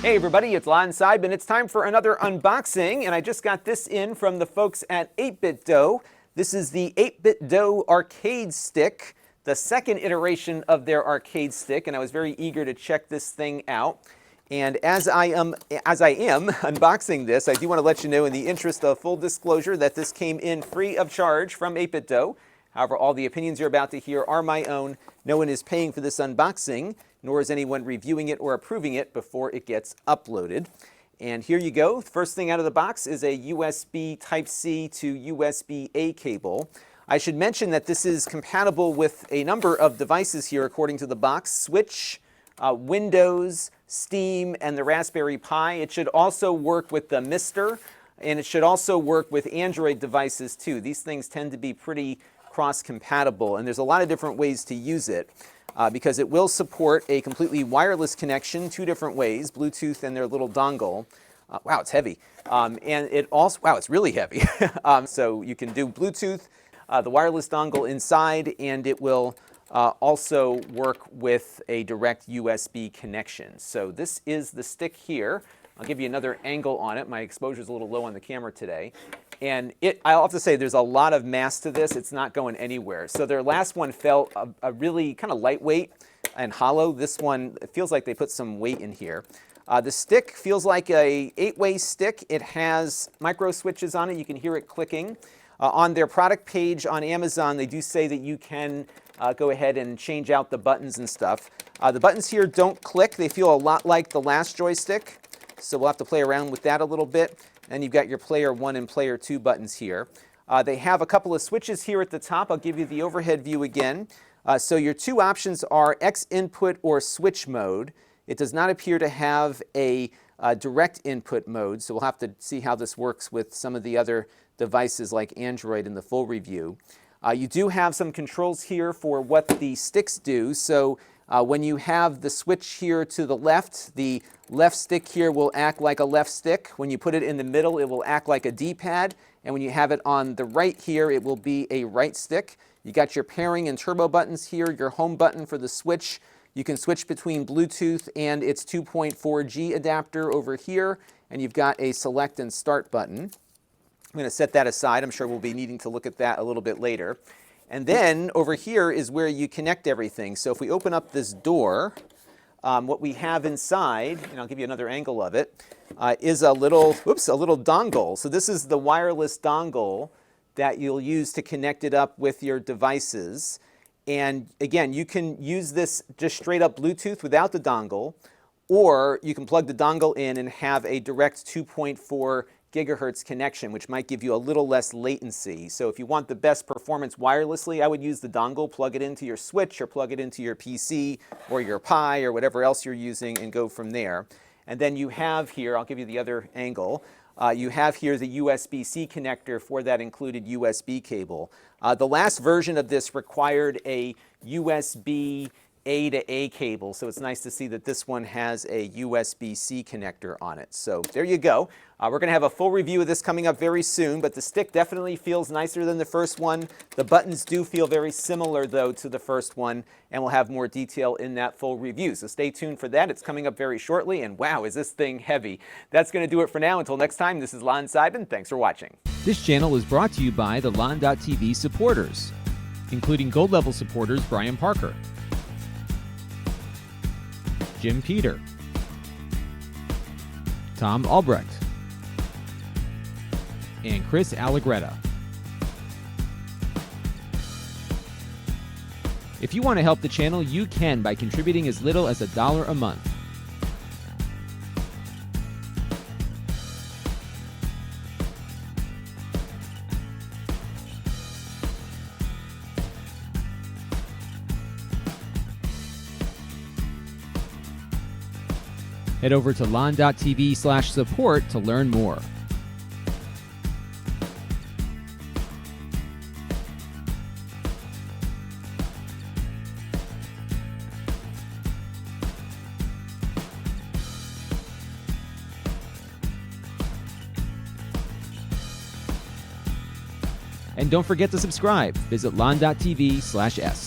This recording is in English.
Hey everybody, it's Lon Seidman. It's time for another unboxing, and I just got this in from the folks at 8BitDo. This is the 8BitDo arcade stick, the second iteration of their arcade stick, and I was very eager to check this thing out. And as I am unboxing this, I do want to let you know, in the interest of full disclosure, that this came in free of charge from 8BitDo. However, all the opinions you're about to hear are my own. No one is paying for this unboxing, nor is anyone reviewing it or approving it before it gets uploaded. And here you go. First thing out of the box is a USB Type-C to USB-A cable. I should mention that this is compatible with a number of devices here according to the box: Switch, Windows, Steam, and the Raspberry Pi. It should also work with the Mister, and it should also work with Android devices too. These things tend to be pretty cross-compatible, and there's a lot of different ways to use it. Because it will support a completely wireless connection two different ways, Bluetooth and their little dongle. Wow, it's heavy. And it also, wow, it's really heavy. So you can do Bluetooth, the wireless dongle inside, and it will also work with a direct USB connection. So this is the stick here. I'll give you another angle on it. My exposure is a little low on the camera today. And I'll have to say, there's a lot of mass to this. It's not going anywhere. So their last one felt a really kind of lightweight and hollow. This one, it feels like they put some weight in here. The stick feels like a 8-way stick. It has micro switches on it. You can hear it clicking. On their product page on Amazon, they do say that you can go ahead and change out the buttons and stuff. The buttons here don't click. They feel a lot like the last joystick. So we'll have to play around with that a little bit. And you've got your Player 1 and Player 2 buttons here. They have a couple of switches here at the top. I'll give you the overhead view again. So your two options are X input or switch mode. It does not appear to have a direct input mode, so we'll have to see how this works with some of the other devices like Android in the full review. You do have some controls here for what the sticks do. So when you have the switch here to the left stick here will act like a left stick. When you put it in the middle, it will act like a D-pad. And when you have it on the right here, it will be a right stick. You got your pairing and turbo buttons here, your home button for the switch. You can switch between Bluetooth and its 2.4G adapter over here. And you've got a select and start button. I'm going to set that aside. I'm sure we'll be needing to look at that a little bit later. And then over here is where you connect everything. So if we open up this door, what we have inside, and I'll give you another angle of it, is a little dongle. So this is the wireless dongle that you'll use to connect it up with your devices. And again, you can use this just straight up Bluetooth without the dongle, or you can plug the dongle in and have a direct 2.4 gigahertz connection, which might give you a little less latency. So if you want the best performance wirelessly, I would use the dongle, plug it into your Switch or plug it into your PC or your Pi or whatever else you're using, and go from there. And then you have here, I'll give you the other angle, you have here the USB-C connector for that included USB cable. The last version of this required a USB A to A cable, so it's nice to see that this one has a USB-C connector on it. So there you go. We're going to have a full review of this coming up very soon, but the stick definitely feels nicer than the first one. The buttons do feel very similar, though, to the first one, and we'll have more detail in that full review. So stay tuned for that. It's coming up very shortly, and wow, is this thing heavy. That's going to do it for now. Until next time, this is Lon Seidman. Thanks for watching. This channel is brought to you by the Lon.TV supporters, including gold level supporters Brian Parker, Jim Peter, Tom Albrecht, and Chris Allegretta. If you want to help the channel, you can by contributing as little as $1 a month. Head over to lon.tv/support to learn more. And don't forget to subscribe. Visit lon.tv/s.